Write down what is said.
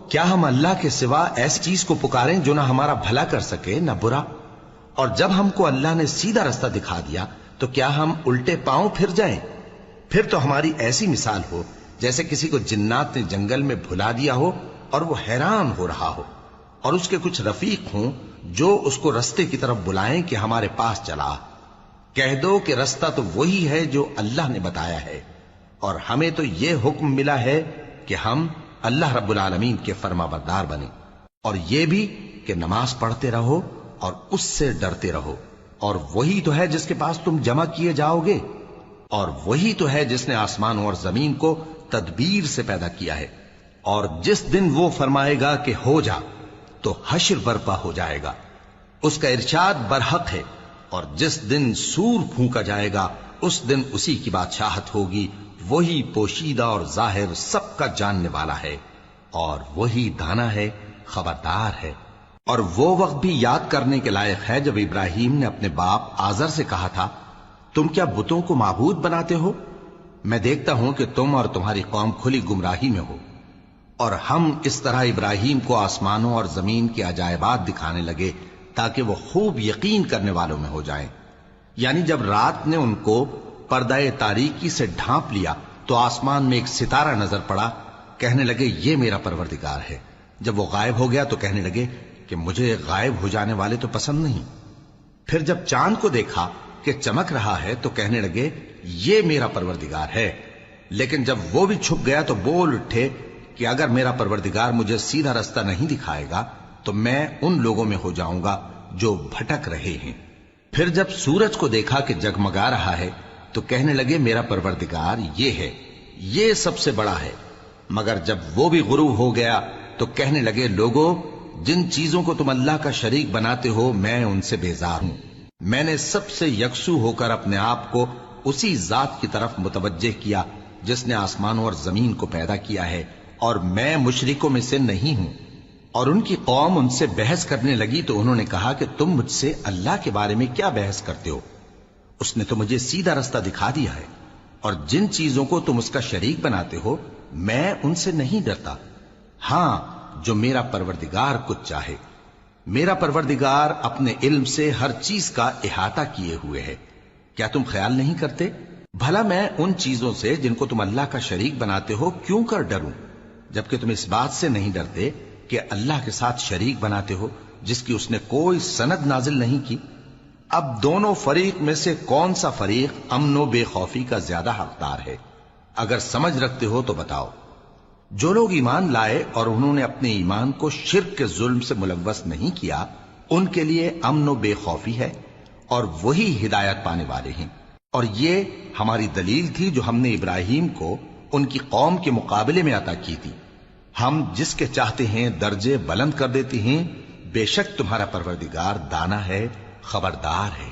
کیا ہم اللہ کے سوا ایسی چیز کو پکاریں جو نہ ہمارا بھلا کر سکے نہ برا؟ اور جب ہم کو اللہ نے سیدھا رستہ دکھا دیا تو کیا ہم الٹے پاؤں پھر جائیں؟ پھر تو ہماری ایسی مثال ہو جیسے کسی کو جنات نے جنگل میں بھلا دیا ہو اور وہ حیران ہو رہا ہو، اور اس کے کچھ رفیق ہوں جو اس کو رستے کی طرف بلائیں کہ ہمارے پاس چلا۔ کہہ دو کہ رستہ تو وہی ہے جو اللہ نے بتایا ہے، اور ہمیں تو یہ حکم ملا ہے کہ ہم اللہ رب العالمین کے فرما بردار بنیں، اور یہ بھی کہ نماز پڑھتے رہو اور اس سے ڈرتے رہو، اور وہی تو ہے جس کے پاس تم جمع کیے جاؤ گے، اور وہی تو ہے جس نے آسمانوں اور زمین کو تدبیر سے پیدا کیا ہے، اور جس دن وہ فرمائے گا کہ ہو جا تو حشر برپا ہو جائے گا، اس کا ارشاد برحق ہے، اور جس دن سور پھونکا جائے گا اس دن اسی کی بادشاہت ہوگی، وہی پوشیدہ اور ظاہر سب کا جاننے والا ہے، اور وہی دانا ہے، خبردار ہے۔ اور وہ وقت بھی یاد کرنے کے لائق ہے جب ابراہیم نے اپنے باپ آزر سے کہا تھا، تم کیا بتوں کو معبود بناتے ہو؟ میں دیکھتا ہوں کہ تم اور تمہاری قوم کھلی گمراہی میں ہو۔ اور ہم اس طرح ابراہیم کو آسمانوں اور زمین کے عجائبات دکھانے لگے تاکہ وہ خوب یقین کرنے والوں میں ہو جائیں۔ یعنی جب رات نے ان کو پردہ تاریکی سے ڈھانپ لیا تو آسمان میں ایک ستارہ نظر پڑا، کہنے لگے یہ میرا پروردگار ہے۔ جب وہ غائب ہو گیا تو کہنے لگے کہ مجھے غائب ہو جانے والے تو پسند نہیں۔ پھر جب چاند کو دیکھا کہ چمک رہا ہے تو کہنے لگے یہ میرا پروردگار ہے۔ لیکن جب وہ بھی چھپ گیا تو بول اٹھے کہ اگر میرا پروردگار مجھے سیدھا رستہ نہیں دکھائے گا تو میں ان لوگوں میں ہو جاؤں گا جو بھٹک رہے ہیں۔ پھر جب سورج کو دیکھا کہ جگمگا رہا ہے تو کہنے لگے میرا پروردگار یہ ہے، یہ سب سے بڑا ہے۔ مگر جب وہ بھی غروب ہو گیا تو کہنے لگے لوگو، جن چیزوں کو تم اللہ کا شریک بناتے ہو میں ان سے بیزار ہوں۔ میں نے سب سے یکسو ہو کر اپنے آپ کو اسی ذات کی طرف متوجہ کیا جس نے آسمانوں اور زمین کو پیدا کیا ہے، اور میں مشرکوں میں سے نہیں ہوں۔ اور ان کی قوم ان سے بحث کرنے لگی تو انہوں نے کہا کہ تم مجھ سے اللہ کے بارے میں کیا بحث کرتے ہو؟ اس نے تو مجھے سیدھا رستہ دکھا دیا ہے، اور جن چیزوں کو تم اس کا شریک بناتے ہو میں ان سے نہیں ڈرتا، ہاں جو میرا پروردگار کچھ چاہے۔ میرا پروردگار اپنے علم سے ہر چیز کا احاطہ کیے ہوئے ہے۔ کیا تم خیال نہیں کرتے؟ بھلا میں ان چیزوں سے جن کو تم اللہ کا شریک بناتے ہو کیوں کر ڈروں، جبکہ تم اس بات سے نہیں ڈرتے کہ اللہ کے ساتھ شریک بناتے ہو جس کی اس نے کوئی سند نازل نہیں کی۔ اب دونوں فریق میں سے کون سا فریق امن و بے خوفی کا زیادہ حقدار ہے؟ اگر سمجھ رکھتے ہو تو بتاؤ۔ جو لوگ ایمان لائے اور انہوں نے اپنے ایمان کو شرک کے ظلم سے ملوث نہیں کیا ان کے لیے امن و بے خوفی ہے، اور وہی ہدایت پانے والے ہیں۔ اور یہ ہماری دلیل تھی جو ہم نے ابراہیم کو ان کی قوم کے مقابلے میں عطا کی تھی۔ ہم جس کے چاہتے ہیں درجے بلند کر دیتے ہیں، بے شک تمہارا پروردگار دانا ہے، خبردار ہے۔